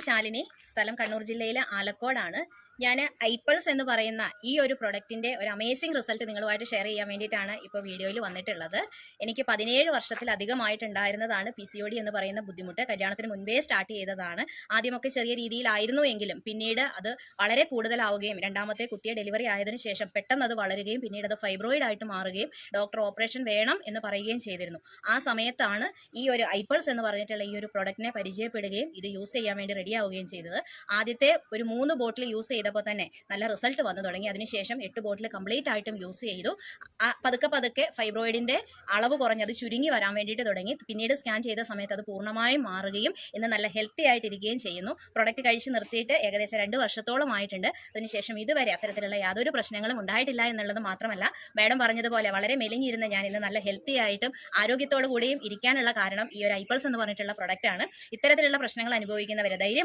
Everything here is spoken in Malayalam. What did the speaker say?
ശാലിനി, സ്ഥലം കണ്ണൂർ ജില്ലയിലെ ആലക്കോടാണ്. ഞാൻ ഐപ്പിൾസ് എന്ന് പറയുന്ന ഈ ഒരു പ്രൊഡക്റ്റിൻ്റെ ഒരു അമേസിംഗ് റിസൾട്ട് നിങ്ങളുമായിട്ട് ഷെയർ ചെയ്യാൻ വേണ്ടിയിട്ടാണ് ഇപ്പോൾ വീഡിയോയിൽ വന്നിട്ടുള്ളത്. എനിക്ക് 17 വർഷത്തിലധികമായിട്ടുണ്ടായിരുന്നതാണ് PCOD എന്ന് പറയുന്ന ബുദ്ധിമുട്ട്. കല്യാണത്തിന് മുൻപേ സ്റ്റാർട്ട് ചെയ്തതാണ്. ആദ്യമൊക്കെ ചെറിയ രീതിയിലായിരുന്നു എങ്കിലും പിന്നീട് അത് വളരെ കൂടുതലാവുകയും രണ്ടാമത്തെ കുട്ടിയെ ഡെലിവറി ആയതിനു ശേഷം പെട്ടെന്ന് അത് വളരുകയും പിന്നീട് അത് ഫൈബ്രോയിഡ് ആയിട്ട് മാറുകയും ഡോക്ടർ ഓപ്പറേഷൻ വേണം എന്ന് പറയുകയും ചെയ്തിരുന്നു. ആ സമയത്താണ് ഈ ഒരു ഐപ്പിൾസ് എന്ന് പറഞ്ഞിട്ടുള്ള ഈ ഒരു പ്രൊഡക്റ്റിനെ പരിചയപ്പെടുകയും ഇത് യൂസ് ചെയ്യാൻ വേണ്ടി റെഡി ആവുകയും ചെയ്തത്. ആദ്യത്തെ ഒരു 3 ബോട്ടിൽ യൂസ് ചെയ്തപ്പോൾ തന്നെ നല്ല റിസൾട്ട് വന്നു തുടങ്ങി. അതിനുശേഷം 8 ബോട്ടിൽ കംപ്ലീറ്റ് ആയിട്ടും യൂസ് ചെയ്തു. പതുക്കെ ഫൈബ്രോയിഡിന്റെ അളവ് കുറഞ്ഞ് അത് ചുരുങ്ങി വരാൻ വേണ്ടിയിട്ട് തുടങ്ങി. പിന്നീട് സ്കാൻ ചെയ്ത സമയത്ത് അത് പൂർണ്ണമായും മാറുകയും ഇന്ന് നല്ല ഹെൽത്തി ആയിട്ടിരിക്കുകയും ചെയ്യുന്നു. പ്രൊഡക്റ്റ് കഴിച്ച് നിർത്തിയിട്ട് ഏകദേശം 2 വർഷത്തോളം ആയിട്ടുണ്ട്. അതിനുശേഷം ഇതുവരെ അത്തരത്തിലുള്ള യാതൊരു പ്രശ്നങ്ങളും ഉണ്ടായിട്ടില്ല എന്നുള്ളത് മാത്രമല്ല, മാഡം പറഞ്ഞതുപോലെ വളരെ മെലിഞ്ഞിരുന്ന ഞാൻ ഇന്ന് നല്ല ഹെൽത്തി ആയിട്ടും ആരോഗ്യത്തോടു കൂടിയും ഇരിക്കാനുള്ള കാരണം ഈ ഒരു ഐപ്പിൾസ് എന്ന് പറഞ്ഞിട്ടുള്ള പ്രൊഡക്റ്റ് ആണ്. ഇത്തരത്തിലുള്ള പ്രശ്നങ്ങൾ അനുഭവിക്കുന്നവരെ ധൈര്യം